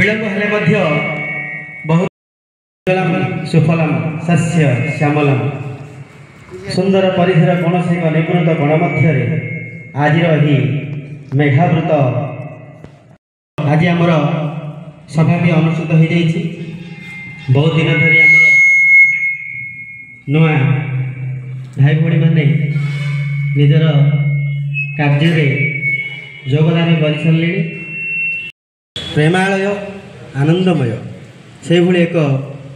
विलंब हेले मध्य बहुत सुफलम सस्य श्यामलम सुंदर परिसर कौन से निपुणत गण मध्य आज मेघावृत आज आमर सभा भी अनुष्ठित हो जाइए। बहुत दिन धरी आम नुआ भाई भाई मैंने निजर कार्य योगदान कर सारे प्रेमालय आनंदमय से भली एक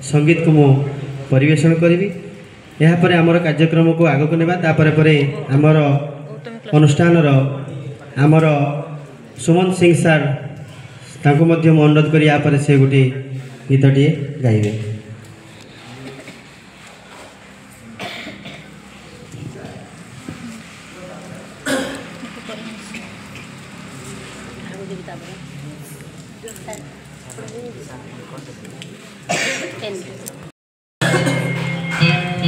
संगीत को मु परिवेषण करी। यापर आमर कार्यक्रम को आग को नेबा तापरे आमर अनुष्ठान आमर सुमन सिंह सार तांको मध्य मु अनुरोध करी यापर से गोटे गीतटी गाइबे।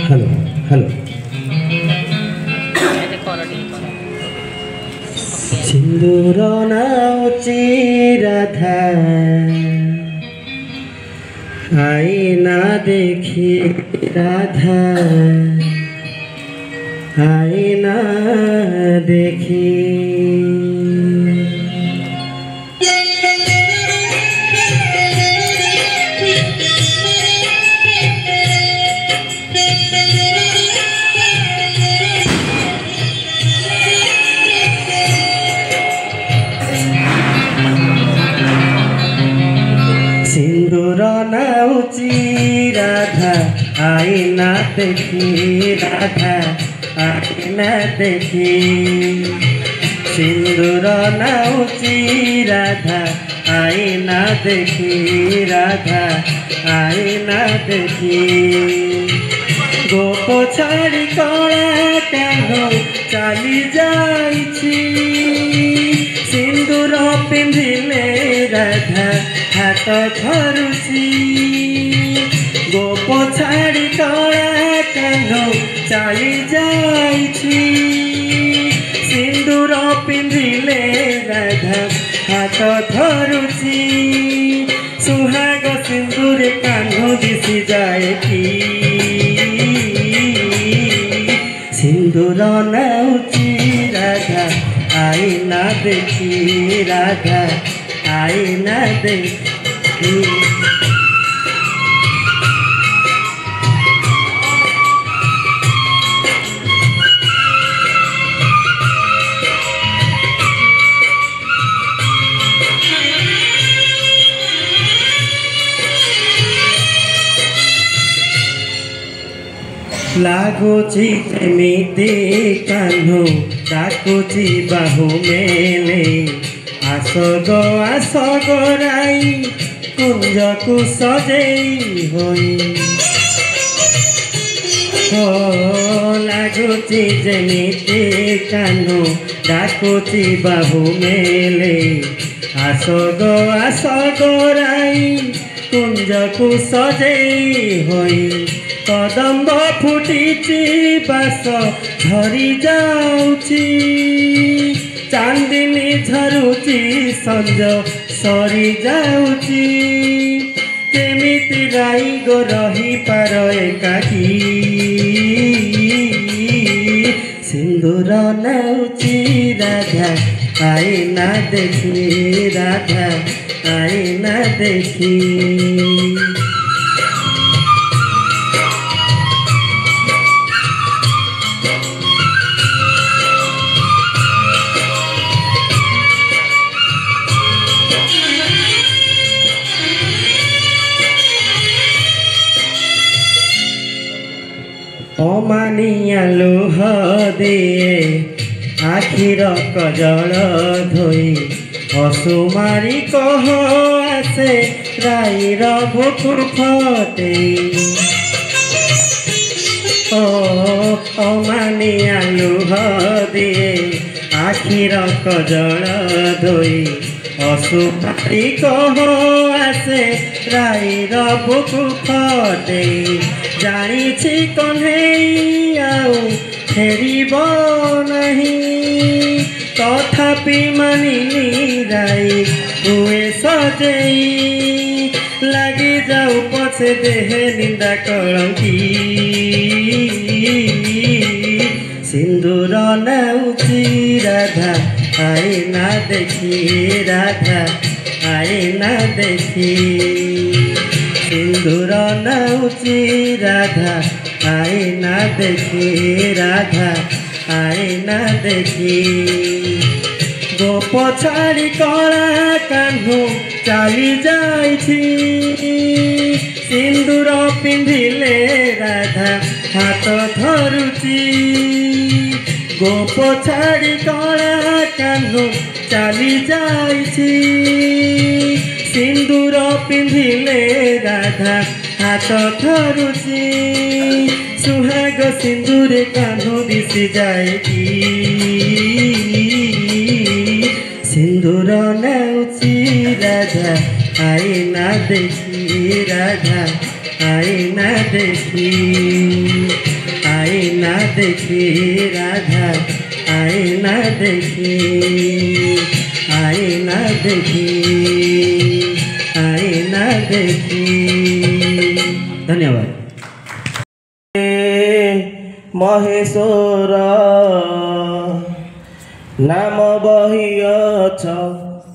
हेलो हेलो सिंदूर नाउची राधा आईना देखी राधा आईना देखी सिंदूर नाउची राधा आईना देखी राधा आईना देखी सिंदूर नाउची राधा आईना देखी राधा आईना देखी गोप छाड़ी कला कानो चली जाइछि सिंदूर पिंधिले राधा हाथ धरुछि गोप छाड़ी कला कानो चली जाइछि सिंदूर पिंधिले राधा हाथ धरुछि सुहाग सिंदूर कान्हो दिशि जाए कि सिंदूर नाउची राधा आईना देखी राधा आईना देखी लागुची जेमिति कान्हो डाकुची बाहु मेले आस गो राई कुंज को सजेई होई हो लागुची जेमिति कान्हो डाकुची बाहु मेले आस गो राई कुंज को सजेई होई कदम्ब फुटीची बास झरी जाउची चांदिनी झरुची संज सरी जाउची केमिति राई गो रही पार एकाकी सिंदूर नाउची राधा आईना देखी राधा आईना देखी अमानिया लोह दिए आखिर कजल धोई असुमारी कह आसे राईर भोकु फटे अमानिया लोह दिए आखिर कजल धोई असुमारी कह आसे राईर भोकु फटे जानी कन्हई आउ फेरिब नहीं तथापि मानिली राई हुए सजेई लगी जाऊ पछे देहे निंदा कलंकी सिंदूर नाउची राधा आईना देखी राधा आईना देखी सिंदूर नाउची राधा आईना देखी राधा आईना देखी गोप छाड़ी कला कान्हू चली जाइछि सिंदूर पिंधिले राधा हाथ धरुची गोप छाड़ी कला कान्हू चली जाइछि सिंदूर पिंधिले राधा हाथ धरुची सुहाग सिंदूर कान्हू दिशि जाए सिंदूर नाउची राधा आईना देखी राधा आईना देखी आईना देखी राधा आईना देखी आईना देखी आईना देखी। धन्यवाद। महेश्वर नाम बहियछ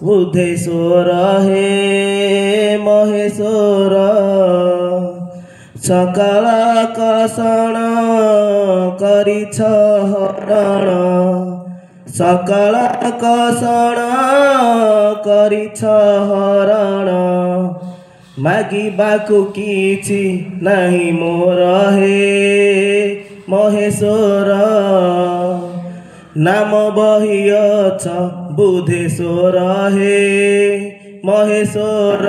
बुद्धेश्वर हे महेश्वर सकाल आकर्षण करिछ हरण सकाल आकर्षण करिछ हरण मागिबाकु किछि नाही मोर हे महेश्वर नाम बहियछ बुद्धेश्वर हे महेश्वर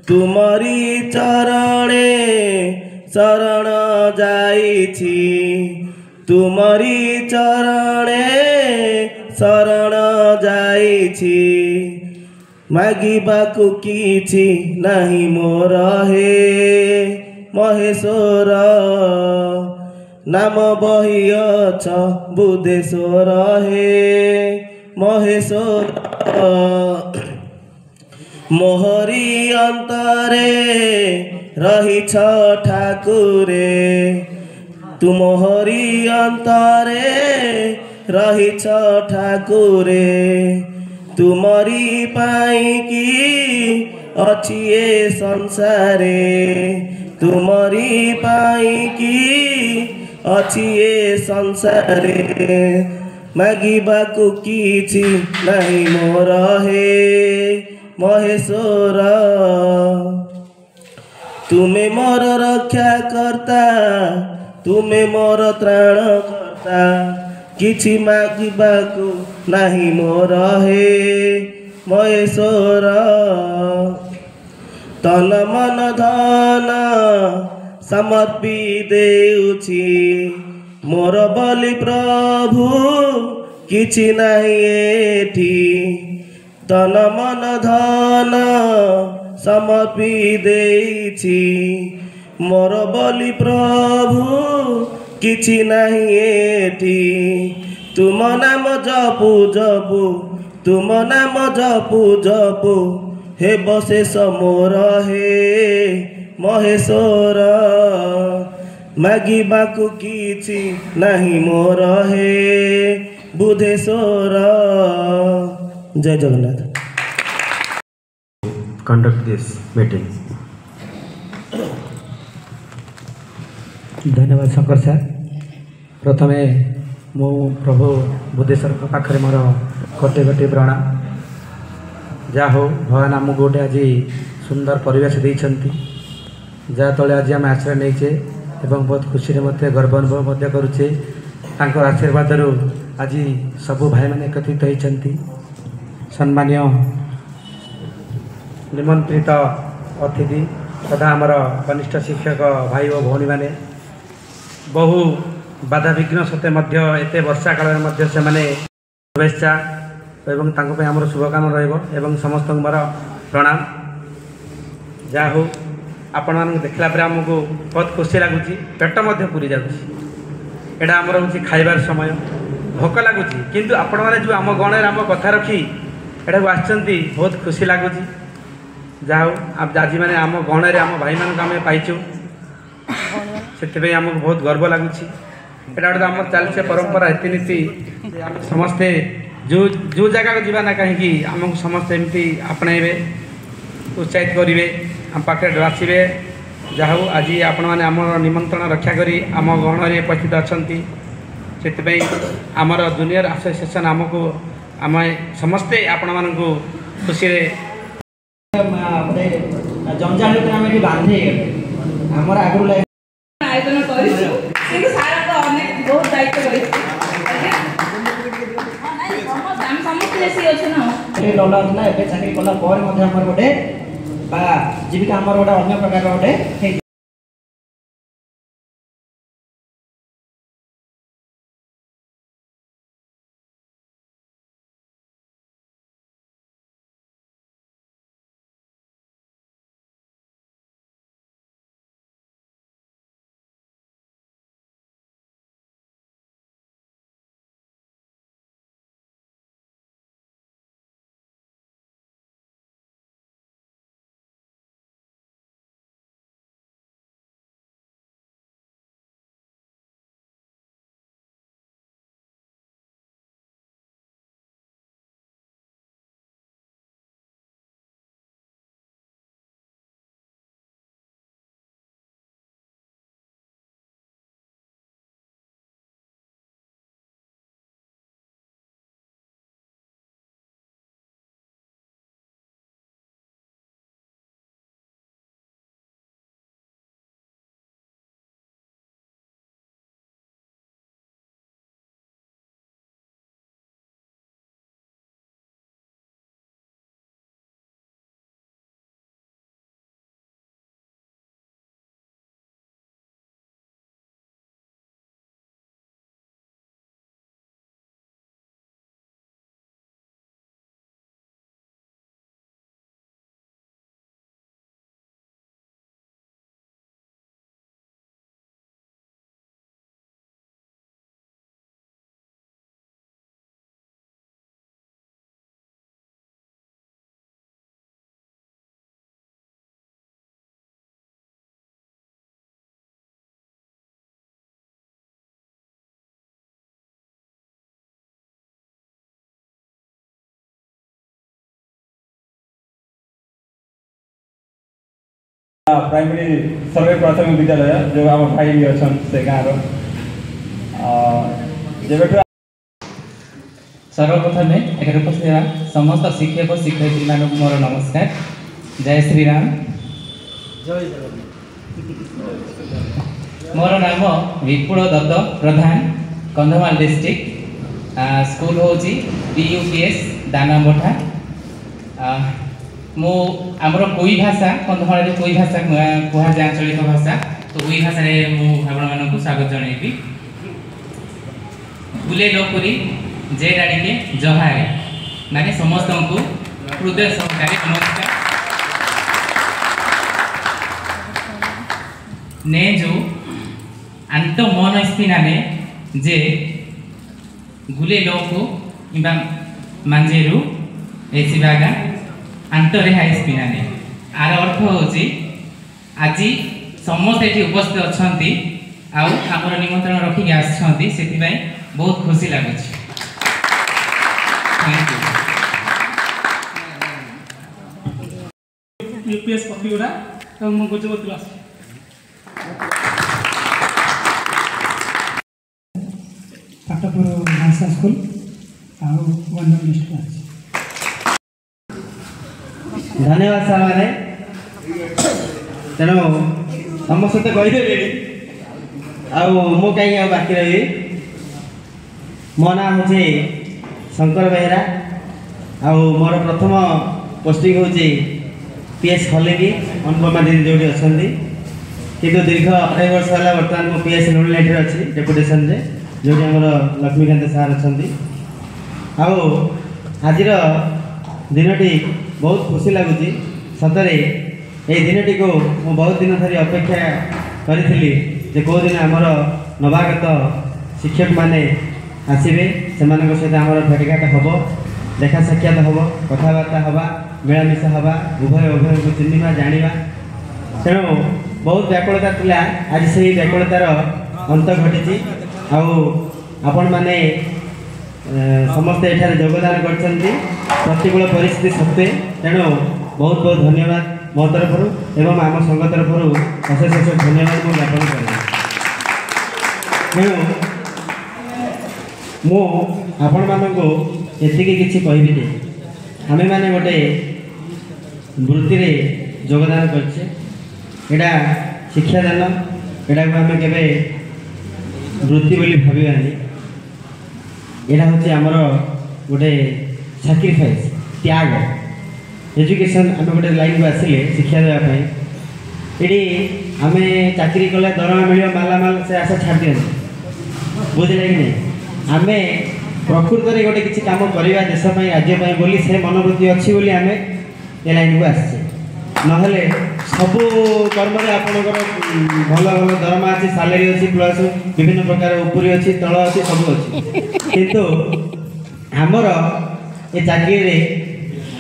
तुमरी चरणे शरण जाइछि तुमरी चरणे शरण जाइछि मागिबाकु किछि नाही मोर हे महेश्वर नाम बहियछ बुद्धेश्वर हे महेश्वर मोहरी अंतरे रहिछ ठाकुरे तु मोहरी अंतरे रहिछ ठाकुरे तुमरी पाइकी अछि ए संसारे तुमरी पाइकी अछि ए संसारे मागिबाकु किछि नाही मोर हे महेश्वर तुमे मोर रक्षा करता तुमे मोर त्राण करता किछि मागिबाकु नाही मोर हे महेश्वर तन मन धन समर्पी देउछि मोर बलि प्रभु किछि नाही एठी तन मन धन समर्पी देइछि मोर बलि प्रभु किछि नाही एठी तुम नाम जपु जपु तुम नाम जपु जपु हे बशेष मोर हे महेश्वर मागिबाकु किछि नाही मोर हे बुद्धेश्वर। जय जगन्नाथ। Conduct this meeting. धन्यवाद शंकर सर। प्रथमे मु प्रभु बुद्धेश्वर पाखे मोर कोटि कोटि प्रणाम। जा हो भगवान आमको गोटे आज सुंदर परिवेश देइछंती जहाँ तले आज आम आश्रय नहींचे एवं बहुत खुशी मत गर्व अनुभव करुचे तांकर आशीर्वाद आज सबू भाई मैंने एकत्रित होती सम्मान्य निमंत्रित अतिथि तथा आमर कनिष्ठ शिक्षक भाई और भौणी मैंने बहु बाधा विघ्न सत्वे एत वर्षा काल से मैंने शुभेच्छा एवं आमर शुभकामना रही समस्त मोर प्रणाम। जहा हो आपण मान देखला आमको बहुत खुशी लगुच पेट पूरी जाऊँगा आमर हूँ खाइबार समय भोक लगुच किंतु आपण मैंने जो आम गणे आम कथा रखी ଏଠାକୁ ଆସିଛନ୍ତି ବହୁତ ଖୁସି ଲାଗୁଛି। ଯାହା ହଉ ଆଜି ମାନେ ଆମ ଗହଣରେ ଆମ ଭାଇମାନଙ୍କୁ ଆମେ ପାଇଛୁ, ସେଥିପାଇଁ ଆମକୁ ବହୁତ ଗର୍ବ ଲାଗୁଛି। ଏଇଟା ଗୋଟେ ଆମର ଚାଲିছে ପରମ୍ପରା ରୀତିନୀତି। ଆମେ ସମସ୍ତେ ଯେଉଁ ଜାଗାକୁ ଯିବା ନା କାହିଁକି ଆମକୁ ସମସ୍ତେ ଏମିତି ଆପଣେଇବେ, ଉତ୍ସାହିତ କରିବେ, ଆମ ପାଖରେ ଆସିବେ। ଯାହା ହଉ ଆଜି ଆପଣମାନେ ଆମର ନିମନ୍ତ୍ରଣ ରକ୍ଷା କରି ଆମ ଗହଣରେ ଉପସ୍ଥିତ ଅଛନ୍ତି। ସେଥିପାଇଁ ଆମର ଜୁନିୟର ଆସୋସିଏସନ୍ ଆମକୁ ଆମେ ସମସ୍ତେ ଆପଣମାନଙ୍କୁ ଖୁସିରେ ଜଞ୍ଜାଳ ଭିତରେ ଆମେ ଏଠି ବାନ୍ଧି ହେଇଗଲେ ଆମର ଆଗରୁ ଆୟୋଜନ କରିଛୁ, କିନ୍ତୁ ସାର୍ ତ ଅନେକ ବହୁତ ଦାୟିତ୍ୱ ରହିଛି। ଆମେ ସମସ୍ତେ ବେଶୀ ଅଛୁ ନା ଡଲାଉଥିଲା, ଏବେ ଚାକିରି କଲା ପରେ ମଧ୍ୟ ଆମର ଗୋଟେ ବା ଜୀବିକା ଆମର ଗୋଟେ ଅନ୍ୟ ପ୍ରକାରର ଗୋଟେ ହେଇଛି। प्राइमरी सर्वे प्राथमिक विद्यालय जो आम भाई भी अच्छा से गाँव सर्वप्रथम एकर उपस्थित समस्त शिक्षक और शिक्षयित्री मानक मोर नमस्कार। जय श्री राम। मोर नाम विपुल दत्त प्रधान, कंधमाल डिस्ट्रिक्ट। स्कूल हूँ PUPS दानामोठा। मु आमर कोई भाषा कंधमाल कोई भाषा कह जाए आंचलिक भाषा, तो कोई भाषा मुझे स्वागत जनइबी। बुले लोपुरी जे डाड़ी के जहारे माने समस्त को हृदय सहकारी नमस्कार। ने जो अंत मन स्पिनाने जे गुले लोको इबा मांजेरु एसी बागा अंतरे हाई स्पिनाने आर अर्थ होची आज समस्त एठी उपस्थित अछंती आउ हमर निमंत्रण रखी आछंती, सेति पई बहुत खुशी लागुची। Thank you. यूपीएस पतिगुड़ा और मो गजपति आस पाटपुर भाषा स्कूल आउ वंदन डिस्ट्रिक्ट। धन्यवाद सार मैंने तेणु तुम सहित कहीदेवी मु कहीं बाकी रही। मो ना हूँ शंकर बेहरा मोर प्रथम पोस्टिंग हूँ PS हलेगी अनुपमा दीदी जो अच्छा किंतु दीर्घ 28 वर्ष है बर्तमान मो PS नोमिनेट अच्छी डेपुटेशन रे जो लक्ष्मीकांत सार अच्छा। आज दिनटी बहुत खुशी लगुच सतरे ये दिनटी को मु बहुत दिन धरी अपेक्षा करी जे कौ दिन आमर नवागत शिक्षक माने आसवे से सहित आमर भेटघाट हम देखा साक्षात हम कथबार्ता हवा मिलामिशा हवा उभय उभय को चिन्हवा जाना तेणु बहुत व्याकुलता थिला आज से व्याकुलतार अंत घटी आपण मैंने समस्ते एठारे योगदान करछन्ती प्रतिकूल परिस्थिति सत्वे तेणु बहुत बहुत धन्यवाद मो तरफ एवं आम संघ तरफ अशेष अशेष धन्यवाद मुझे ज्ञापन करें तेणु आपण मानक एतिकी किसी कहबी आमे माने गोटे वृत्ति रे योगदान करछे एटा शिक्षादान एटा को आमे केबे वृत्ति बोली भाबिबानी एटा होचे हमर गोटे सैक्रिफाइस त्याग एजुकेशन आमे गोटे लाइन को आसिले शिक्षा देवा पई एडी आमे चाकरी कले दरमा मिलियो मालामाल से आशा छाड़ दियन बुझले कि नहीं आमे प्रकृत में गोटे किसी कम करवा देशपाई राज्यपाई बोली से मनोवृत्ति अच्छी बोली आमे ए लाइन को आसचे नहले सबू कर्म आपणकर भल भल दरमा अच्छी सालेरी अच्छी प्लस विभिन्न प्रकार उपरी अच्छी तल अच्छी सब अच्छी किंतु आमर ए चाकरी रे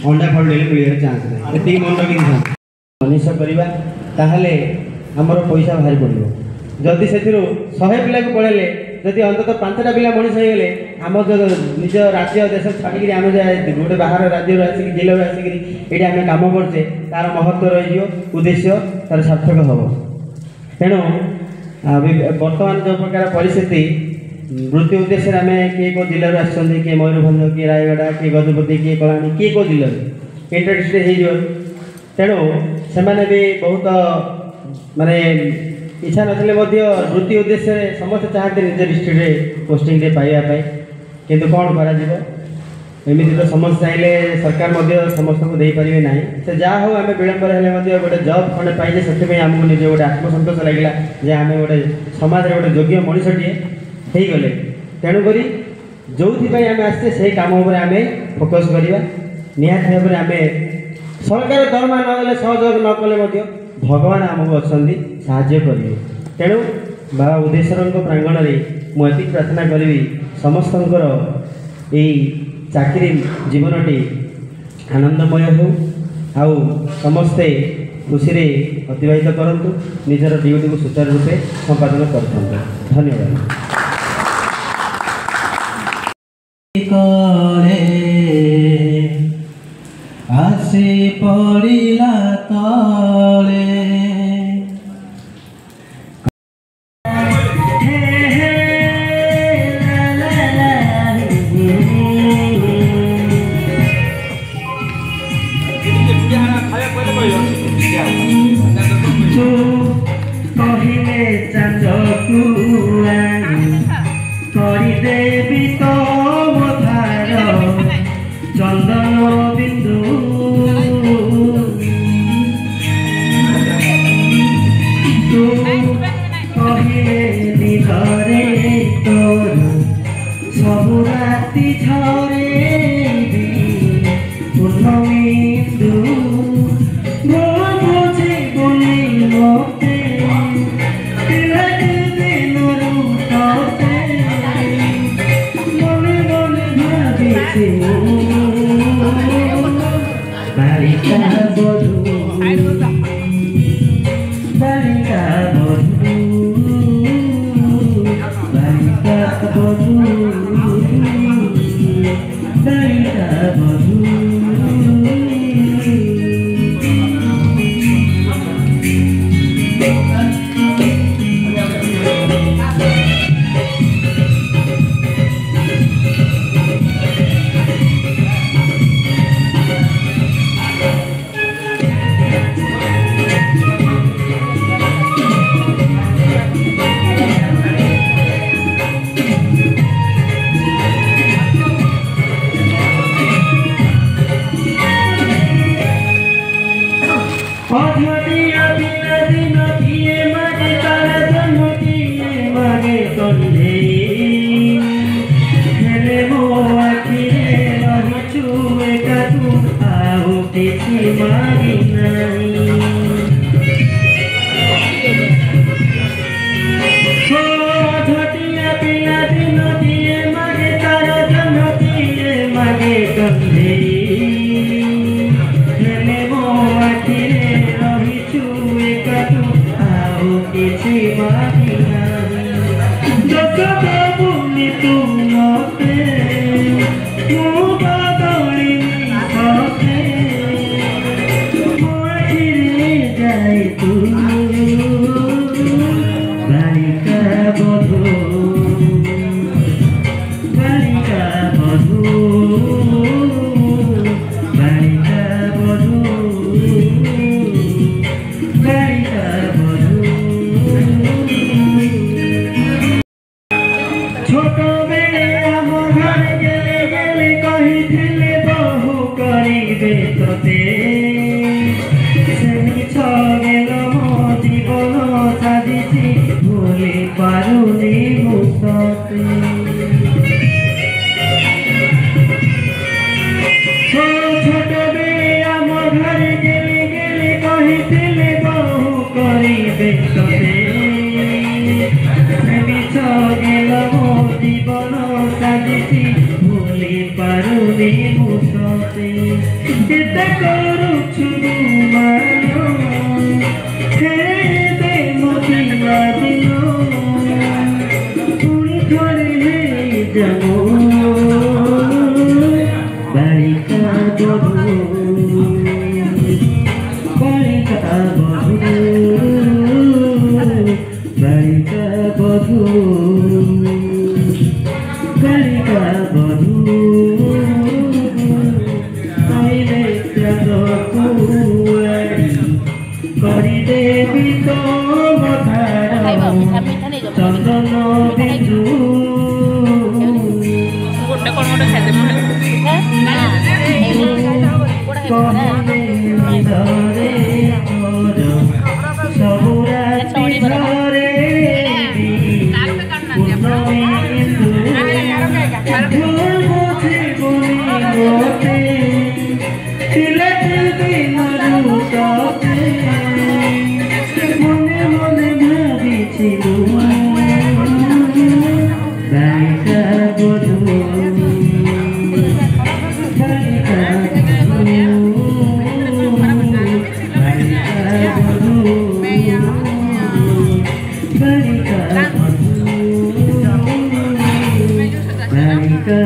अंडा फल डेली मिलने चांस ना ये मन रखी मनीष करवा ताहले आमर पैसा बाहरी पड़ो जदि से 100 पिला को पढ़ेले जदि अंततः 5टा पिला मनीष हो गले आम जो निज राज्य देश छाड़ी आम गोटे बाहर राज्य आसिक जिले आसिक ये आम कम करचे तार महत्व रही उद्देश्य तार सार्थक हम तेणु बर्तमान जो प्रकार परिस्थिति वृत्ति उद्देश्य आम किए कौ जिलूर आसुँच किए मयूरभंज किए रायगढ़ किए गजपति किए कलाहांडी किए कौ जिले इंटर डिस्ट्रिक्ट हो तेणु से भी बहुत माने इच्छा नथिले वृत्ति उद्देश्य समस्त चाहते निज डिस्ट्रिक्ट रे पोस्टिंग रे पाइबा किंतु कौन करा जीवो एमती तो समस्त चाहिए सरकार समस्त को दे पारे ना से जहाँ हो आम विलंबर हेल्ले गोटे जब खंडे पाइले से आमको निजे गोटे आत्मसंतोष लगे जे आम गोटे समाज गोटे योग्य मनीषटीए हो गले तेणुक जो आम आसचे से कम उपर आम फोकस करवा निहत भाव में आम सरकार दरमा नगले सहयोग न कले भगवान आमको अच्छा साहाय्य करेंगे तेणु बाबा उदेश्वर प्रांगण में मुझे प्रार्थना करी समस्तंकर यही चाकरी जीवनटी आनंदमय हो आउ समस्ते खुशी रे अतिबाहित करंतु निजर ड्यूटी को सुचारू रूपे संपादन करथंतु धन्यवाद आसे पड़िला तले कहिले चाँदकु देवी तम धार चंदन बिंदु तू कहिले निधरे तोर सबु राति झरे पूर्णमिंदु बोझे बोली मोते बालिका बधू बालिका बधू बालिका बधू बालिका बधू Thank you. କିଛି ମାନିନାହିଁ ଦୋଷ ଦେବୁନି ତୁ ମତେ ମୁଁ ବଦଳିନି ସତେ ମୋ ଆଖିରେ ଯାଇ ତୁ ବାଳିକା ବଧୂ ବାଳିକା ବଧୂ ବାଳିକା ବଧୂ ବାଳିକା ବଧୂ ଛୋଟ ବେଳେ ଆମ ଘରେ ଗେଲେ ଗେଲେ କହିଥିଲେ ବହୁ କରିବେ ତତେ ସେ ମିଛ ଗେଲ ମୋ ଜୀବନ ସାଜିଛି ଭୁଲି ପାରୁନି ମୁଁ ତତେ ଛୋଟ ବେଳେ ଆମ ଘରେ ଗେଲେ ଗେଲେ କହିଥିଲେ ବହୁ କରିବେ ତତେ ସେ ମିଛ ଗେଲ ମୋ ଜୀବନ ସାଜିଛି ଭୁଲି ପାରୁନି ମୁଁ ତତେ କେତେ କରୁଛୁ ମାନ ଫେରେ ଦେ ମୋ ପିଲା ଦିନ ପୁଣି ଥରେ ହେଇଯାବ ବାଳିକା ବଧୂ ବାଳିକା ବଧୂ ବାଳିକା ବଧୂ ବାଳିକା ବଧୂ କହିଲେ ତ୍ୟାଗକୁ ଆଣି କରିଦେବି ତୋ ମଧାର ଚନ୍ଦନ ବିନ୍ଦୁ କହିଲେ ନିଧରେ ମୋର ସବୁ ରାତି ଝରେ ପୂର୍ଣ୍ଣମୀ ଇନ୍ଦୁ ବୁଝିବୁନି ମୋତେ ଥିଲେ ଦିନରୁ ତତେ ମନେ ମନେ ଭାବିছিলু ବାଳିକା ବଧୂ ବାଳିକା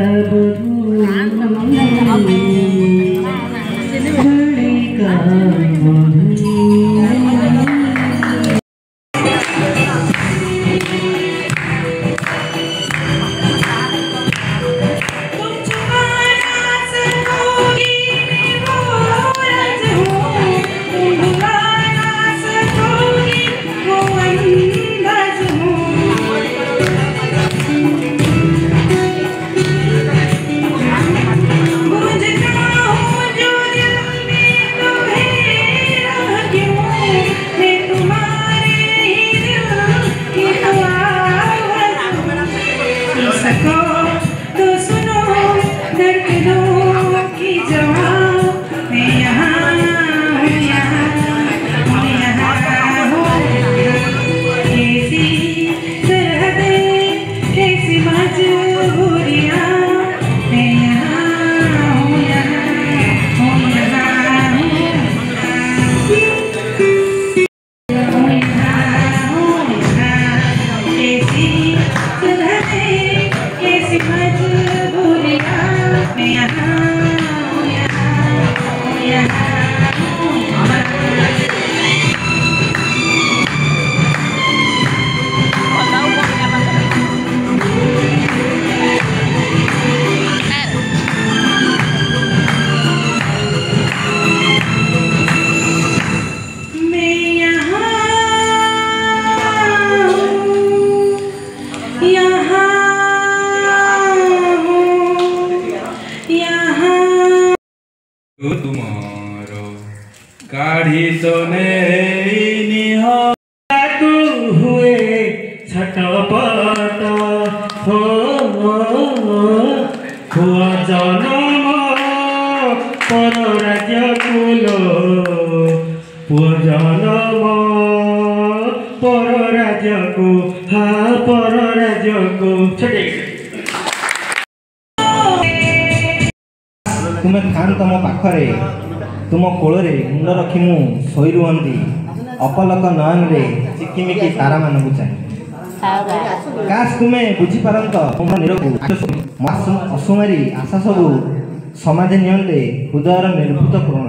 तुमारो काढ़ी तो निह हुए छटपट हो हुआ जनम पर राज्य कुल पुआ जनम पर राज्य को हा पर राज्य को छटे तुम्हें खान तुम पाखरे तुम कोल मुंड रखी मु शई रुहंती अपलक नयन रे चिकिमिकी तारा मानकु चाहे काश तुमे बुझी पारंत मोर निरकु असुमारी आशा सबु समाधि नियंते हृदयर निर्भूत पूर्ण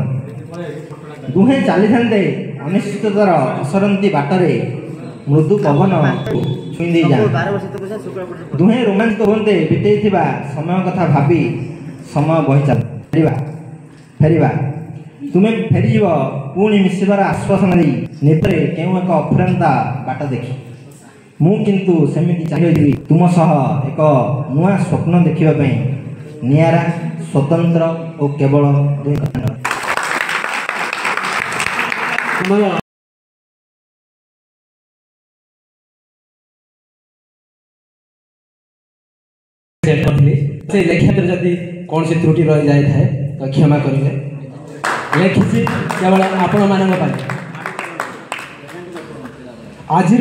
दुहे चली थांते अनिश्चिततार असरंती बाटरे मृदु पवन छुई दे जा दुहे रोमांचित होते बितेइथिबा समय कथा भाबी समय बहि चल फेरिबा तुमे फेरीब पुणी मिशिबार आश्वासन दे नेत्रे केउ एक अफुरंता बाट देखि मु किंतु सेमिति चाहिबी तुम सह एक नुआ स्वप्न देखिबा पई नियारा स्वतंत्र और केवल से लेखा जदि कौन सी त्रुटि रही जाए थाए तो क्षमा करेंगे लेखिसी केवल आपण मान आज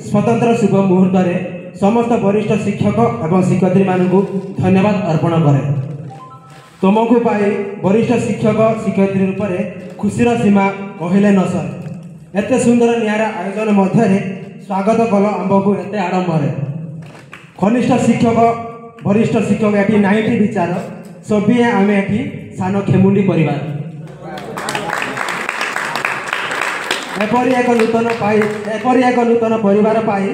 स्वतंत्र शुभ मुहूर्त में समस्त वरिष्ठ शिक्षक एवं शिक्षयित्री मानू धन्यवाद अर्पण करे तुमको पाई वरिष्ठ शिक्षक शिक्षयित्री रूप में खुशीर सीमा कहले न सर एत सुंदर नियारा आयोजन मध्य स्वागत कल आंब को एत आडम्बर कनिष्ठ शिक्षक वरिष्ठ शिक्षक ये 90 विचार सभी आम ये सान खेमुंडी परिवार एपरी एक नूतन परिवार पाई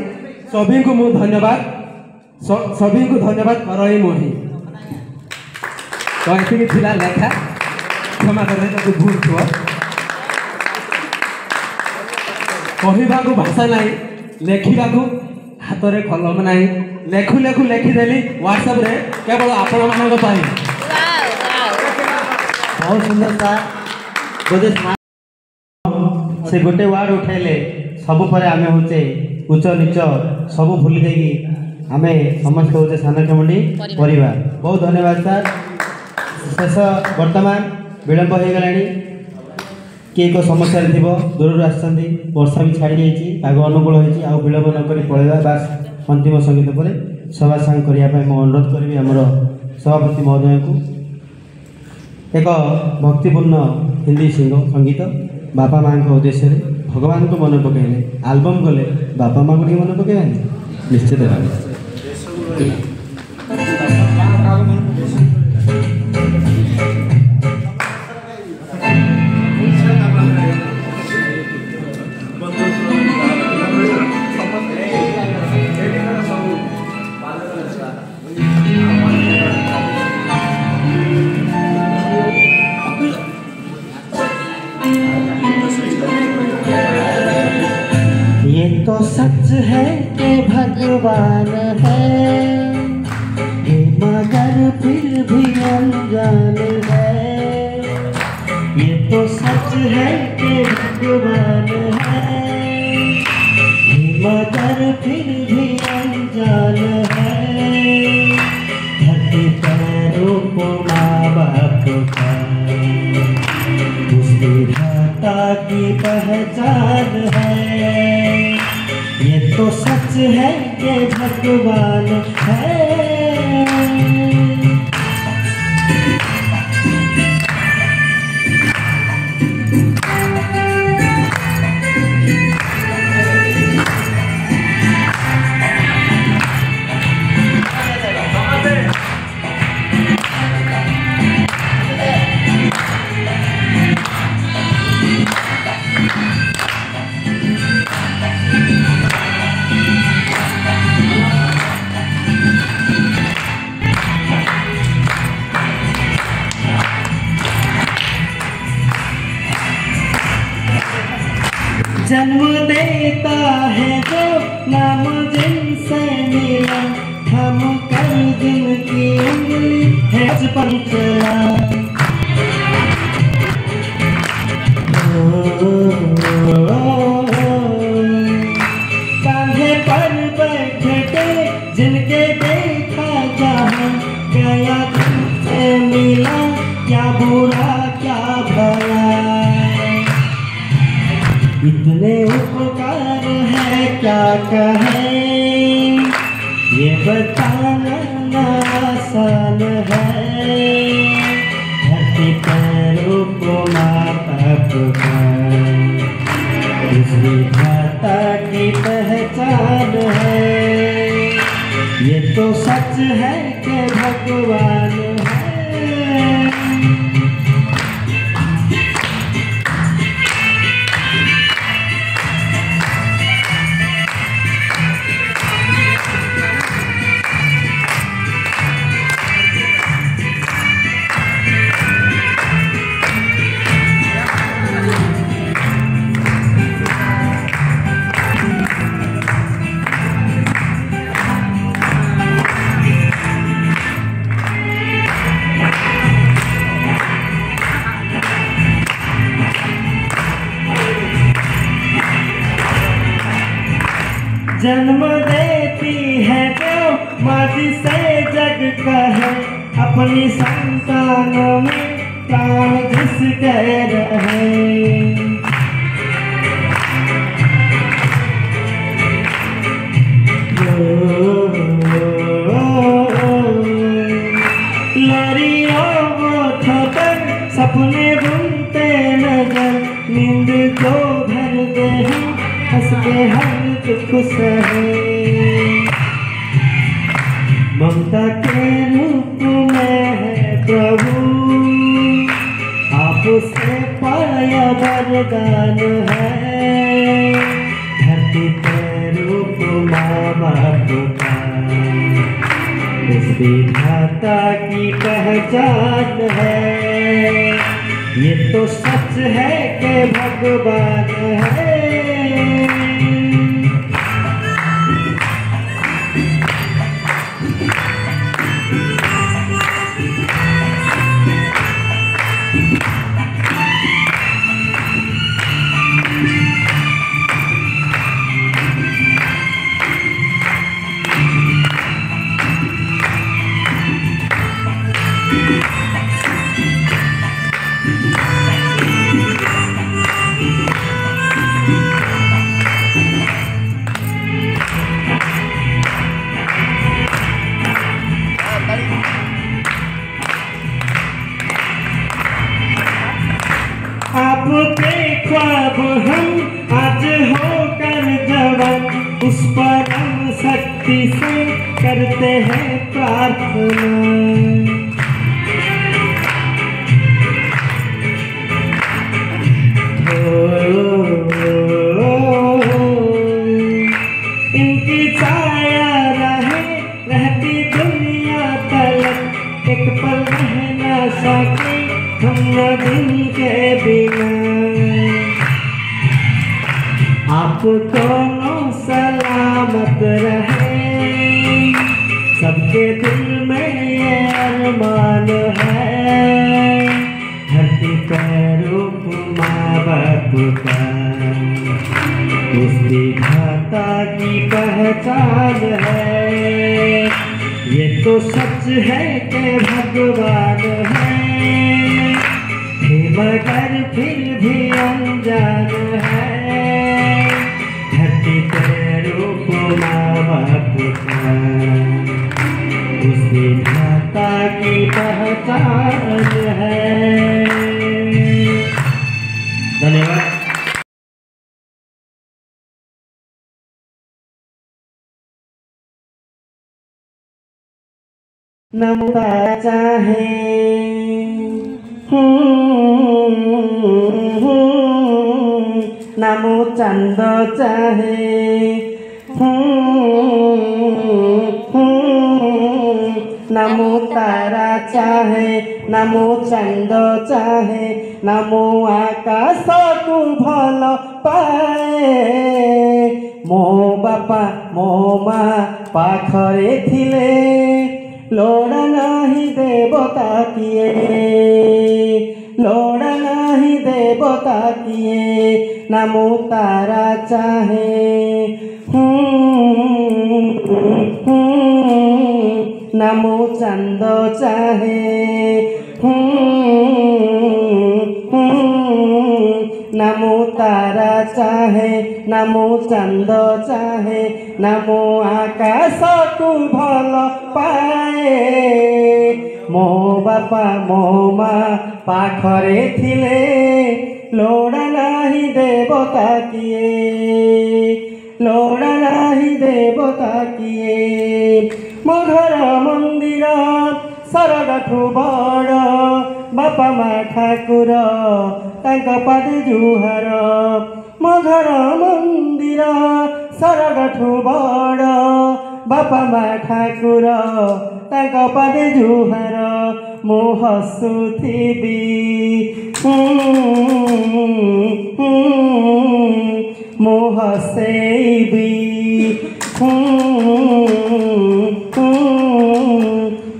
सभी को मु धन्यवाद सभी को धन्यवाद करई मोही तो ये थिला लेखा क्षमा करे तो भूल थो कहवा को भाषा नहीं लेखा को हाथ में कलम नहीं लेखु लेखु लेखिदेली व्हाट्सएप रे केवल आपण मानक पाई बहुत सुंदर सा बोधे से गोटे वार्ड उठाइले सब पर आम होचे उच्च नीच सब भूली देगी आम समस्त होचे सानखेमुंडी परिवार बहुत धन्यवाद सर शेष वर्तमान विलंब हो गलानी किए को समस्या थी दूर आसछन्ती वर्षा भी छाड़ी जाइए पाग अनुकूल होती आ विलंब नक पलैया बास अंतिम संगीत पर सभा सांग करने मैं अनुरोध करी आमर सभापति महोदय को एक भक्तिपूर्ण हिंदी संगीत बापा माँ उद्देश्य भगवान को मन पकड़े आलबम गले बापा माँ को मन पकड़ानी निश्चित भाव तो सच है कि भगवान है मगर फिर भी अनजान है ये तो सच है कि भगवान है मगर फिर भी अनजान है धरती पैरों को माँ बाप का उसकी धाता की पहचान है ये तो सच है कि भगवान है जन्म देता है जो नाम जिनसे मिला हम कर जिनकी उंगली है पर चला कांधे पर बैठे जिनके देखा जहाँ गया तुमसे मिला क्या बुरा क्या भला इतने उपकार है क्या कहें ये बताना आसान है धरती पैरों को माँ बाप का पहचान है। ये तो सच है कि भगवान है। जन्म देती है जो माँ जिसे जग कहे, अपनी संतानों में प्राण जिसके रहे। लड़ियों ओठों पर सपने बुनते नजर, नींद को भर दे हंस के हर खुश है। ममता के रूप में है प्रभु, आपसे पाया वरदान है। धरती पे रूप माँ बाप का, इस विधाता की पहचान है। ये तो सच है कि भगवान है। आपके ख्वाब हम आज होकर जवान, उस परम शक्ति से करते हैं प्रार्थना। इनकी छाया रहे रहती दुनिया तलक, एक पल रह न सके हम न दिन के बिना। आप दोनों सलामत रहे, सबके दिल में ये अरमान है। धरती पर रूप माँ बाप का, उस विधाता की पहचान है। ये तो सच है कि भगवान है, मगर फिर भी अनजान है। धरती पे रूप माँ बाप का, उस विधाता की पहचान है। धन्यवाद। नमता चाहे नामो चंद चाहे, नामो तारा चाहे, नामो चंद चाहे, नामो आकाश को भल पाए। मो बापा मो माँ पाखरे थिले, लोड़ा नहीं देवता किए, लोड़ा नहीं देवता किए। नामो तारा चाहे, नामो चंद चाहे, नामो तारा चाहे, नामो चंद चाहे, नामो आकाश को भल पाए। मो बापा मो माँ पाखरे थिले, लोड़ा नहीं देवता किए, देवता किए मो घर मंदिर सरगठु बड़ बापा माँ ठाकुर तांक पादे जुहार मो घर मंदिर सरगठु बड़ बापा माँ ठाकुर तांक पादे जुहार मो हसुथिबी मो हसेबी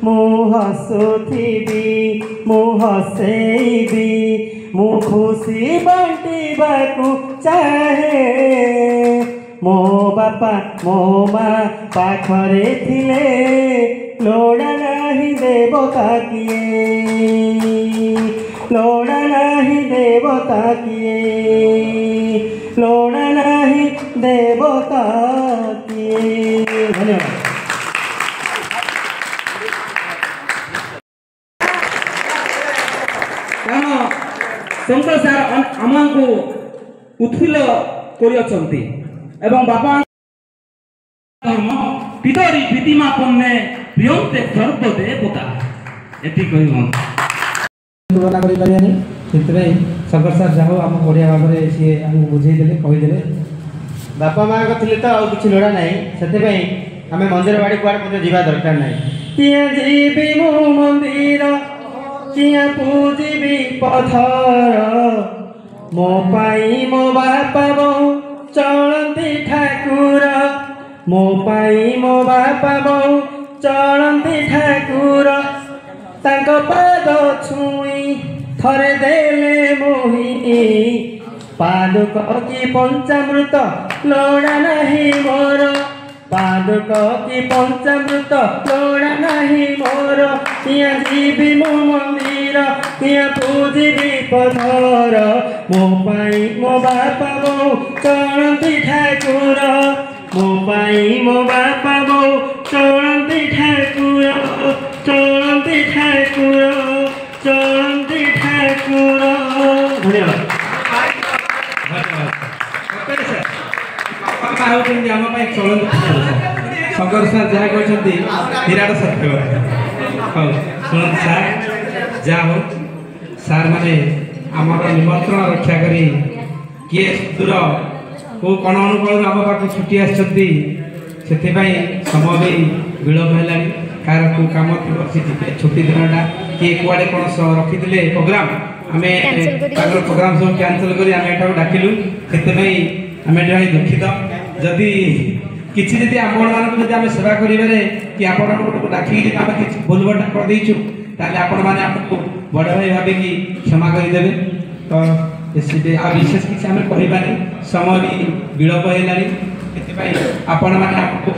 मो हसुथिबी मो हसेबी मो खुशी बांटिबाकू चाहे मो बापा मो माँ पाखरे थिले लोड़ा नाही देवता किए लोड़ा नाही देवता किए लोड़ा नाही देवता किए। धन्यवाद। କାରଣ ଶଙ୍କର ସାର୍ ଆମକୁ ଉତ୍ଫୁଲ୍ଲ କରିଅଛନ୍ତି ଏବଂ ବାପା ଧର୍ମ ପିତରି ପ୍ରୀତିମା ପନ୍ନେ ପ୍ରିୟନ୍ତେ ସର୍ବ ଦେବତା ଏତିକି କହିବ ତୁଳନା କରିପାରିବାନି। ସେଥିପାଇଁ ଶଙ୍କର ସାର୍ ଯାହା ହଉ ଆମ ବଢ଼ିଆ ଭାବରେ ସିଏ ଆମକୁ ବୁଝେଇଦେଲେ କହିଦେଲେ। ବାପା ମାଆଙ୍କ ଥିଲେ ତ ଆଉ କିଛି ଲୋଡ଼ା ନାହିଁ, ସେଥିପାଇଁ ଆମେ ମନ୍ଦିର ବାଡ଼ି କୁଆଡ଼େ ମଧ୍ୟ ଯିବା ଦରକାର ନାହିଁ। କିଏ ଯିବି ମୁଁ ମନ୍ଦିର କିଏ ପୂଜିବି ପଥର ମୋ ପାଇଁ ମୋ ବାପା ବୋଉ ଚଳନ୍ତି ଠାକୁର ମୋ ପାଇଁ ମୋ ବାପା ବୋଉ ଚଳନ୍ତି ଠାକୁର ତାଙ୍କ ପାଦ ଛୁଇଁ ଥରେ ଦେଲେ ମୋହି ପାଦୁକ କି ପଞ୍ଚାମୃତ ଲୋଡ଼ା ନାହିଁ ମୋର ପାଦୁକ କି ପଞ୍ଚାମୃତ ଲୋଡ଼ା ନାହିଁ ମୋର କିଏ ଯିବି ମୋ ମନ୍ଦିର କିଏ ପୂଜିବି ପଥର ମୋ ପାଇଁ ମୋ ବାପା ବୋଉ ଚଳନ୍ତି ଠାକୁର ମୋ ପାଇଁ ମୋ ବାପା ବୋଉ ଚଳନ୍ତି ଠାକୁର ଚଳନ୍ତି ଠାକୁର ଚଳନ୍ତି ଠାକୁର। ଧନ୍ୟବାଦ। ବାପା ହେଉଛନ୍ତି ଆମ ପାଇଁ ଚଳନ୍ତି ଠାକୁର। ଶଙ୍କର ସାର୍ ଯାହା କହିଛନ୍ତି ବିରାଟ ସତ୍ୟ। ହଉ ଶୁଣନ୍ତୁ ସାର୍, ଯାହା ହଉ ସାର୍ ମାନେ ଆମର ନିମନ୍ତ୍ରଣ ରକ୍ଷା କରି କିଏ ଦୂର କେଉଁ କଣ ଅନୁକୂଳରୁ ଆମ ପାଖକୁ ଛୁଟି ଆସିଛନ୍ତି, ସେଥିପାଇଁ ସମୟ ବି ବିଳମ୍ବ ହେଲାଣି। କାହାର କେଉଁ କାମ ଥିବ ସେ ଛୁଟି ଦିନଟା କିଏ କୁଆଡ଼େ କ'ଣ ରଖିଥିଲେ ପ୍ରୋଗ୍ରାମ, ଆମେ ତାଙ୍କର ପ୍ରୋଗ୍ରାମ ସବୁ କ୍ୟାନସଲ୍ କରି ଆମେ ଏଠାକୁ ଡାକିଲୁ। ସେଥିପାଇଁ ଆମେ ଏଠି ଭାଇ ଦୁଃଖିତ। ଯଦି କିଛି ଯଦି ଆପଣମାନଙ୍କୁ ଯଦି ଆମେ ସେବା କରିବାରେ କି ଆପଣମାନଙ୍କୁ ଡାକିକି ଯଦି ଆମେ କିଛି ଭୁଲଭଟା କରିଦେଇଛୁ ତାହେଲେ ଆପଣମାନେ ଆମକୁ ବଡ଼ ଭାଇ ଭାବିକି କ୍ଷମା କରିଦେବେ। ତ ଆଉ ବିଶେଷ କିଛି ଆମେ କହିବାନି, ସମୟ ବି ବିଳମ୍ବ ହେଲାଣି। ସେଥିପାଇଁ ଆପଣମାନେ ଆମକୁ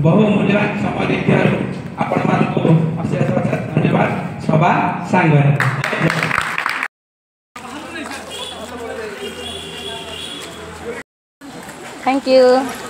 ବହୁ ମୂଲ୍ୟବାନ ସମୟ ଦେଇଥିବାରୁ ଆପଣମାନଙ୍କୁ ଅଶେଷ ଅଶେଷ ଧନ୍ୟବାଦ ସଭା ସାଙ୍ଗରେ। Thank you.